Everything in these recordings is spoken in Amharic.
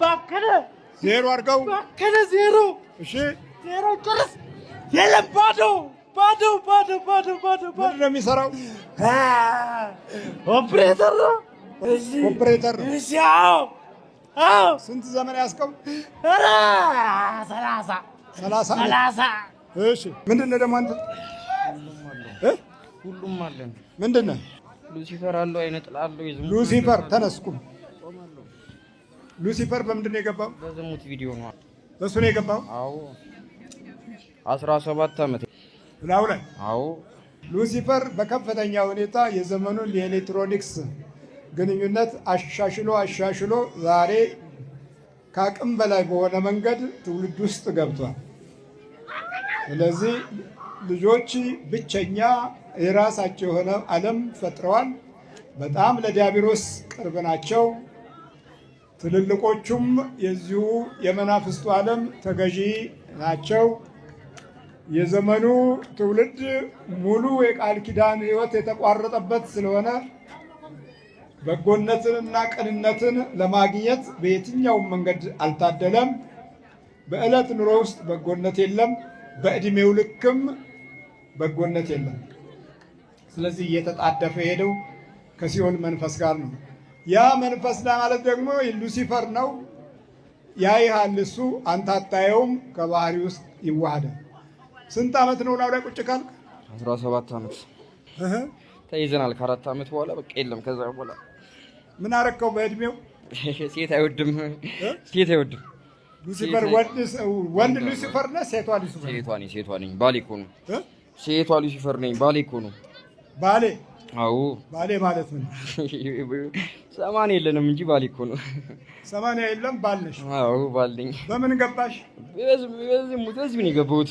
ባከነ ዜሮ አድርገው ባከነ ዜሮ እሺ ዜሮ ጨርስ የለም ባዶ ባዶ ባዶ ባዶ ባዶ ምንድን ነው የሚሰራው? ኦፕሬተር ነው። ኦፕሬተር ነው። እሺ አዎ ስንት ዘመን ያስቀው? ኧረ 30 እሺ ምንድን ነው ደግሞ አንተ? ሁሉም አለን። ምንድን ነው? ሉሲፈር አለው፣ አይነ ጥላ አለው። ሉሲፈር ተነስኩም። ሉሲፈር በምንድን ነው የገባው? በዝሙት ቪዲዮ ነው። በሱ ነው የገባው? አዎ 17 ዓመት ላው ላይ አዎ። ሉሲፈር በከፍተኛ ሁኔታ የዘመኑን የኤሌክትሮኒክስ ግንኙነት አሻሽሎ ዛሬ ከአቅም በላይ በሆነ መንገድ ትውልድ ውስጥ ገብቷል። ስለዚህ ልጆች ብቸኛ የራሳቸው የሆነ ዓለም ፈጥረዋል። በጣም ለዲያብሎስ ቅርብ ናቸው። ትልልቆቹም የዚሁ የመናፍስቱ ዓለም ተገዢ ናቸው። የዘመኑ ትውልድ ሙሉ የቃል ኪዳን ሕይወት የተቋረጠበት ስለሆነ በጎነትንና ቅንነትን ለማግኘት በየትኛውም መንገድ አልታደለም። በዕለት ኑሮ ውስጥ በጎነት የለም፣ በዕድሜው ልክም በጎነት የለም። ስለዚህ እየተጣደፈ ሄደው ከሲኦል መንፈስ ጋር ነው። ያ መንፈስ ማለት ደግሞ ሉሲፈር ነው። ያይሃል፣ እሱ አንተ አታየውም፣ ከባህሪ ውስጥ ይዋሃዳል። ስንት ዓመት ነው ላይ ቁጭ ካልክ? 17 ዓመት ተይዘናል። ከ4 ዓመት በኋላ በቃ የለም። ከዛ በኋላ ምን አረከው? በእድሜው ሴት አይወድም፣ ሴት አይወድም። ሉሲፈር ወንድ ሉሲፈር ነው፣ ሴቷ ሉሲፈር? ሴቷ ነኝ። ባሌ እኮ ነው። ሴቷ ሉሲፈር ነኝ፣ ባሌ እኮ ነው። ባሌ? አዎ። ባሌ ማለት ምን? 80 የለንም እንጂ ባሌ እኮ ነው። 80 የለም፣ ባል ነሽ? አዎ ባል ነኝ። በምን ገባሽ? በዝሙት ነው የገባሁት።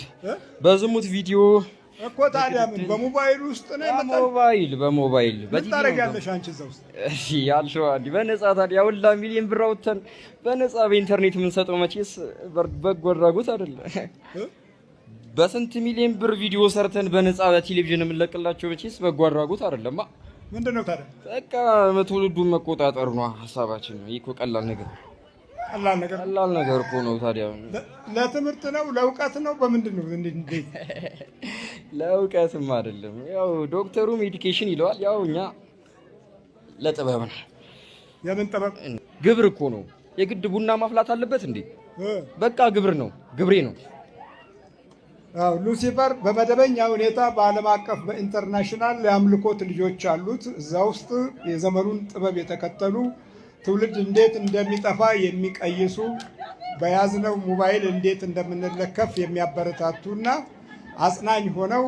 በዝሙት ቪዲዮ እኮ። ታዲያ ምን በሞባይል ውስጥ ነው የመጣው? በሞባይል ምን ታደርጊያለሽ አንቺ እዛ ውስጥ? እሺ ያልሽው አይደል? በነፃ ታዲያ ሁላ ሚሊዮን ብር አውጥተን በነፃ በኢንተርኔት የምንሰጠው መቼስ በጎ አድራጎት አይደለ? በስንት ሚሊዮን ብር ቪዲዮ ሰርተን በነፃ በቴሌቪዥን የምንለቅላቸው መቼስ በጎ አድራጎት አይደለማ። ምንድነው ታዲያ? በቃ ትውልዱን መቆጣጠር ነው ሀሳባችን። ይሄ እኮ ቀላል ነገር እኮ ነው። ታዲያ ለትምህርት ነው ለእውቀት ነው በምንድን ነው? እንዴት? ለእውቀትም አይደለም። ያው ዶክተሩ ሜዲኬሽን ይለዋል። ያው እኛ ለጥበብ ነው። የምን ጥበብ? ግብር እኮ ነው። የግድ ቡና ማፍላት አለበት እንዴ? በቃ ግብር ነው፣ ግብሬ ነው። አዎ ሉሲፈር በመደበኛ ሁኔታ በዓለም አቀፍ በኢንተርናሽናል የአምልኮት ልጆች አሉት። እዛ ውስጥ የዘመኑን ጥበብ የተከተሉ ትውልድ እንዴት እንደሚጠፋ የሚቀይሱ በያዝነው ሞባይል እንዴት እንደምንለከፍ የሚያበረታቱና አጽናኝ ሆነው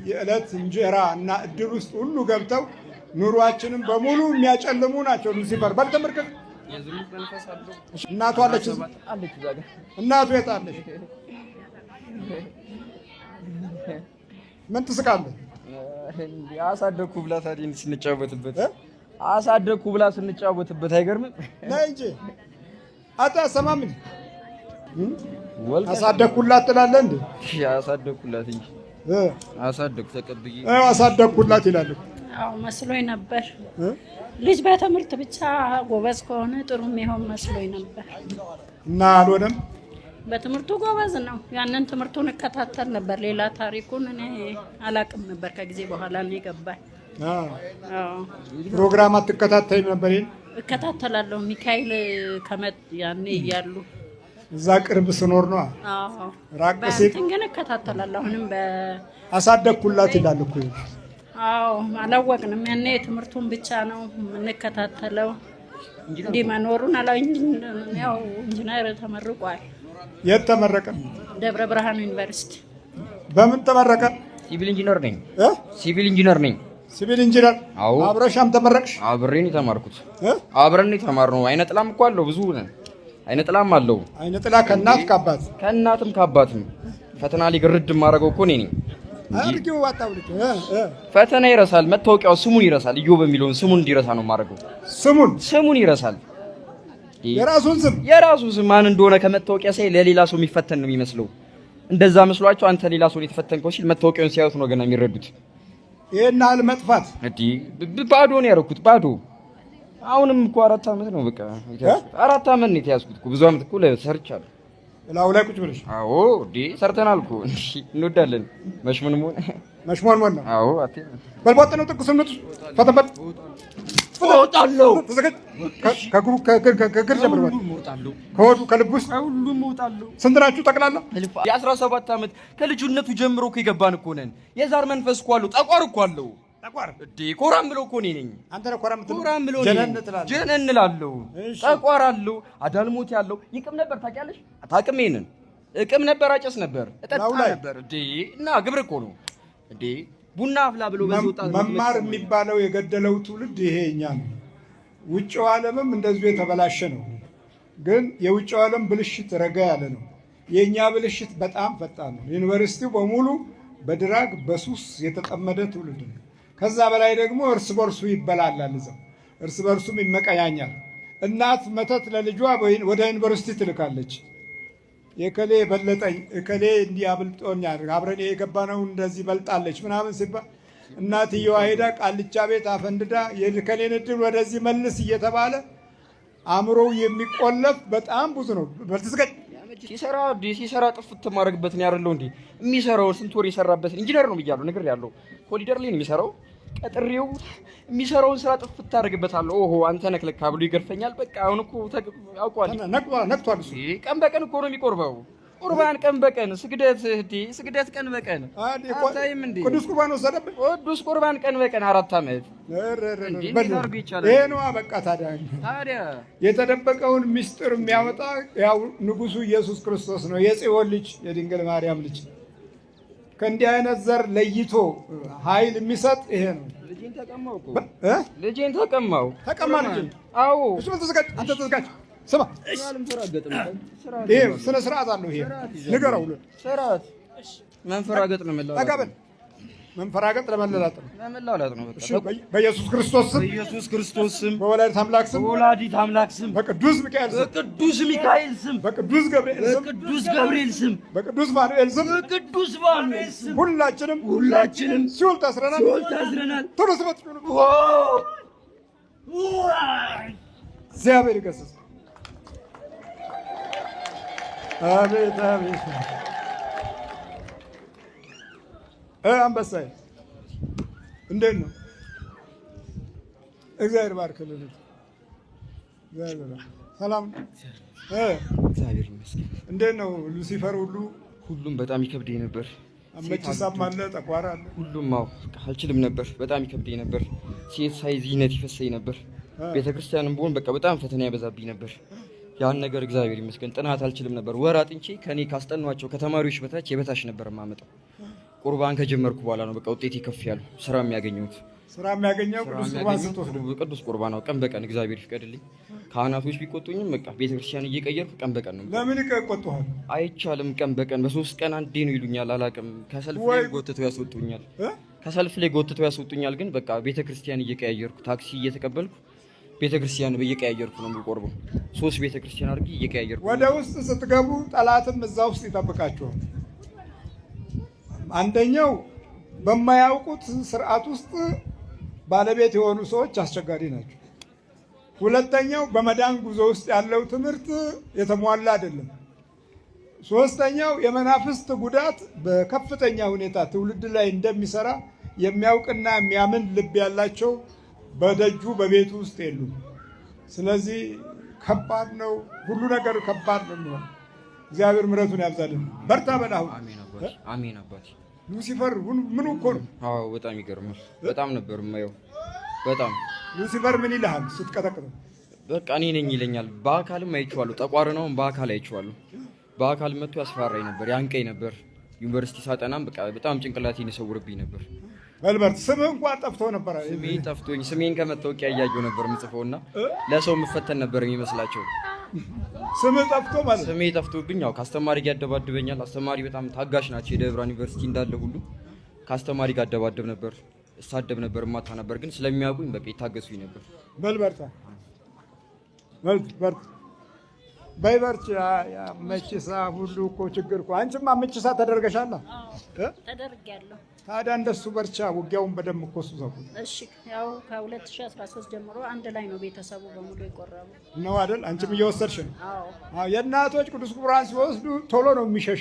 የዕለት እንጀራ እና እድል ውስጥ ሁሉ ገብተው ኑሯችንን በሙሉ የሚያጨልሙ ናቸው። ሉሲፈር በልተመርከት እናቱ አለች። እናቱ የት አለች? ምን ትስቃለህ? አሳደግኩ ብላ ታዲያ ስንጫወትበት አሳደግኩ ብላ ስንጫወትበት አይገርምም? ነይ እንጂ አታሰማም እንዴ? አሳደግኩላት ትላለህ እንዴ? አሳደግኩላት እንጂ አሳደግኩ ተቀብዬ አሳደግኩላት ይላል። አዎ መስሎኝ ነበር። ልጅ በትምህርት ብቻ ጎበዝ ከሆነ ጥሩ የሚሆን መስሎኝ ነበር እና አልሆነም። በትምህርቱ ጎበዝ ነው። ያንን ትምህርቱን እከታተል ነበር። ሌላ ታሪኩን እኔ አላቅም ነበር። ከጊዜ በኋላ ነው የገባኝ። ፕሮግራም አትከታተይም ነበር? ይሄን እከታተላለሁ። ሚካኤል ከመጥ ያኔ እያሉ እዛ ቅርብ ስኖር ነው። አዎ ራቅ ሲል ግን እከታተላለሁ። አሁንም አሳደግኩላት ይላል እኮ። አዎ አላወቅንም። ያኔ ትምህርቱን ብቻ ነው የምንከታተለው እንጂ መኖሩን ያው ኢንጂነር ተመርቋል። የት ተመረቀ? ደብረ ብርሃን ዩኒቨርሲቲ። በምን ተመረቀ? ሲቪል ኢንጂነር ነኝ። ሲቪል ኢንጂነር ነኝ። ሲቪል ኢንጂነር? አዎ። አብረሻም ተመረቅሽ? አብሬን የተማርኩት። አብረን የተማርነው። አይነ ጥላም እኮ አለው፣ ብዙ ነን። አይነ ጥላም አለው። አይነ ጥላ ከእናት ከአባት? ከእናትም ከአባትም። ፈተና ላይ ግርድ የማደርገው እኮ እኔ ነኝ። አርጊው አጣውልኝ። ፈተና ይረሳል፣ መታወቂያው ስሙን ይረሳል። ኢዮብ የሚለውን ስሙን እንዲረሳ ነው የማደርገው። ስሙን ይረሳል። የራሱን ስም ማን እንደሆነ ከመታወቂያ ሳይ ለሌላ ሰው የሚፈተን ነው የሚመስለው። እንደዛ መስሏቸው አንተ ሌላ ሰው የተፈተንከው ሲል መታወቂያውን ሲያዩት ነው ገና የሚረዱት። ይሄን አለ መጥፋት ባዶ ነው ያደረኩት። ባዶ አሁንም እኮ 4 ዓመት ነው በቃ የተያዝኩት። 4 ዓመት ነው የተያዝኩት እኮ ብዙ ዓመት እኮ ሰርቻለሁ። ላው ላይ ቁጭ ብለሽ? አዎ እንዴ ሰርተናል እኮ እንወዳለን። መሽሞንሞን መሽሞንሞን ነው። አዎ አቴ በልቦጥ ነው ጥቅስነቱ ፈተበት እወጣለሁ። ተዘጋጅ። ከግር ጀምር ማለት እወጣለሁ። ከወዱ ከልብ ውስጥ ሁሉም እወጣለሁ። ስንት ናችሁ ጠቅላላ? የ17 ዓመት ከልጁነቱ ጀምሮ እኮ የገባን እኮ ነን። የዛር መንፈስ እኮ አለው። ጠቋር እኮ አለው። ጠቋር እንዴ ኮራም ብሎ እኮ ነኝ። አንተ ነው ኮራም ብሎ ኮራም ብሎ ጀነን እላለሁ። ጠቋር አለው። አዳልሞት ያለው ይቅም ነበር ታውቂያለሽ? አታውቅም? ይሄንን እቅም ነበር፣ አጨስ ነበር፣ እጠጣ ነበር። እንዴ እና ግብር እኮ ነው እንዴ ቡና አፍላ ብሎ በዚህ ወጣ። መማር የሚባለው የገደለው ትውልድ ይሄኛ ነው። ውጭው ዓለምም እንደዚሁ የተበላሸ ነው። ግን የውጭው ዓለም ብልሽት ረጋ ያለ ነው። የኛ ብልሽት በጣም ፈጣን ነው። ዩኒቨርሲቲው በሙሉ በድራግ በሱስ የተጠመደ ትውልድ ነው። ከዛ በላይ ደግሞ እርስ በርሱ ይበላላል። እዛው እርስ በርሱም ይመቀያኛል። እናት መተት ለልጇ ወደ ዩኒቨርሲቲ ትልካለች። የከሌ በለጠኝ፣ እከሌ እንዲህ አብልጦኛል፣ አብረን የገባነው እንደዚህ በልጣለች ምናምን ሲባል እናትየዋ ሄዳ ቃልቻ ቤት አፈንድዳ የከሌን እድል ወደዚህ መልስ እየተባለ አእምሮው የሚቆለፍ በጣም ብዙ ነው። በልትስቀጭ ሲሰራ ጥፍት ማድረግበት ነው ያለው። እንዴ የሚሰራው ስንት ወር የሰራበትን ኢንጂነር ነው ብያለሁ፣ ነገር ያለው ኮሊደር ላይ ነው የሚሰራው። ቀጥሬው የሚሰራውን ስራ ጥፍት ታደርግበታለሁ። ኦሆ አንተ ነክለካ ብሎ ይገርፈኛል። በቃ አሁን እኮ አውቋል፣ ነቅቷል። እሱ ቀን በቀን እኮ ነው የሚቆርበው። ቁርባን ቀን በቀን ስግደት ቀን በቀን አታይም እንዴ? ቅዱስ ቁርባን ወሰደብን። ቅዱስ ቁርባን ቀን በቀን 4 ዓመት ይሄ ነዋ። በቃ ታዲያ የተደበቀውን ምስጢር የሚያወጣ ያው ንጉሱ ኢየሱስ ክርስቶስ ነው፣ የጽዮን ልጅ የድንግል ማርያም ልጅ። ከእንዲህ አይነት ዘር ለይቶ ኃይል የሚሰጥ ይሄ ነው። ልጄን ተቀማው። ተቀማ ልጄን። አዎ እሱ ተዘጋጅ፣ አንተ ተዘጋጅ። ስማ ይሄ ስነ ስርዓት አለው። ይሄ ንገረው። ስርዓት መንፈራገጥ ነው መላው አጋበል መንፈራገጥ ለመላላጥ ነው። እሺ በኢየሱስ ክርስቶስ ስም፣ በኢየሱስ ክርስቶስ ስም፣ በወላዲተ አምላክ ስም፣ በወላዲተ አምላክ ስም፣ በቅዱስ ሚካኤል ስም፣ በቅዱስ ሚካኤል ስም፣ በቅዱስ ገብርኤል ስም፣ በቅዱስ ገብርኤል ስም፣ በቅዱስ ማኑኤል ስም፣ በቅዱስ ማኑኤል ስም ሁላችንም ሲኦል ታስረናል። ቶሎ ስመጥ እግዚአብሔር ይገስጽ። አቤት አቤት። አንበሳዬ እንዴት ነው? እግዚአብሔር ባርክልን። ሰላም እግዚአብሔር ይመስገን። እንዴት ነው ሉሲፈር? ሁሉም በጣም ይከብደኝ ነበር። አመቺሳም አለ፣ ጠቋር አለ፣ ሁሉም አልችልም ነበር። በጣም ይከብደኝ ነበር። ሴት ሳይ ዚነት ይፈሰኝ ነበር። ቤተክርስቲያንም ብሆን በቃ በጣም ፈተና ያበዛብኝ ነበር። ያን ነገር እግዚአብሔር ይመስገን ጥናት አልችልም ነበር። ወር አጥንቼ ከኔ ካስጠኗቸው ከተማሪዎች በታች የበታች ነበር የማመጣው። ቁርባን ከጀመርኩ በኋላ ነው በቃ ውጤት ይከፍ ያለው ስራ የሚያገኘው ቅዱስ ቁርባን ነው። ቀን በቀን እግዚአብሔር ይፍቀድልኝ። ካህናቶች ቢቆጡኝም በቃ ቤተክርስቲያን እየቀየርኩ ቀን በቀን ነው። ለምን ይቆጡሃል? አይቻልም። ቀን በቀን በ3 ቀን አንዴ ነው ይሉኛል። አላውቅም። ከሰልፍ ላይ ጎትተው ያስወጡኛል። ግን በቃ ቤተክርስቲያን እየቀያየርኩ ታክሲ እየተቀበልኩ ቤተክርስቲያን እየቀያየርኩ ነው የምቆርበው። 3 ቤተክርስቲያን አድርጌ እየቀያየርኩ። ወደ ውስጥ ስትገቡ ጠላትም እዛ ውስጥ ይጠብቃቸዋል። አንደኛው በማያውቁት ስርዓት ውስጥ ባለቤት የሆኑ ሰዎች አስቸጋሪ ናቸው። ሁለተኛው በመዳን ጉዞ ውስጥ ያለው ትምህርት የተሟላ አይደለም። ሶስተኛው የመናፍስት ጉዳት በከፍተኛ ሁኔታ ትውልድ ላይ እንደሚሰራ የሚያውቅና የሚያምን ልብ ያላቸው በደጁ በቤቱ ውስጥ የሉም። ስለዚህ ከባድ ነው፣ ሁሉ ነገር ከባድ ነው የሚሆነው። እግዚአብሔር ምሕረቱን ያብዛልን። በርታ በላሁ። አሜን አባቴ። ሉሲፈር ምን እኮ ነው? አዎ በጣም ይገርማል። በጣም ነበር የማየው። በጣም ሉሲፈር ምን ይልሃል ስትቀጠቅጠው? በቃ እኔ ነኝ ይለኛል። በአካልም አይቼዋለሁ። ጠቋር ነው፣ በአካል አይቼዋለሁ። በአካል መጥቶ ያስፈራራኝ ነበር፣ ያንቀኝ ነበር። ዩኒቨርሲቲ ሳጠናም በቃ በጣም ጭንቅላቴን ይሰውርብኝ ነበር። በልበርት ስምህ እንኳን ጠፍቶ ነበር። ስሜ ጠፍቶኝ ስሜን ከመታወቂያ እያየሁ ነበር የምጽፈውና ለሰው የምፈተን ነበር የሚመስላቸው። ስምህ ጠፍቶ ማለት? ስሜ ጠፍቶብኝ ያው ከአስተማሪ ጋር ያደባድበኛል። አስተማሪ በጣም ታጋሽ ናቸው። የደብረ ብርሃን ዩኒቨርሲቲ እንዳለ ሁሉ ከአስተማሪ ጋር አደባደብ ነበር፣ እሳደብ ነበር፣ ማታ ነበር። ግን ስለሚያውቁኝ በቃ ይታገሱኝ ነበር። በልበርታ በይበርች መችሳ ሁሉ እኮ ችግር እኮ አንቺማ መችሳ ተደርገሻል። ተደርጊያለሁ። ታዲያ እንደሱ በርቻ። ውጊያውን በደንብ እኮ እሱ ሰው እሺ፣ ያው ከ2013 ጀምሮ አንድ ላይ ነው ቤተሰቡ በሙሉ የቆረቡ ነው አይደል? አንቺም እየወሰድሽ ነው? አዎ። የእናቶች ቅዱስ ቁርባን ሲወስዱ ቶሎ ነው የሚሸሽ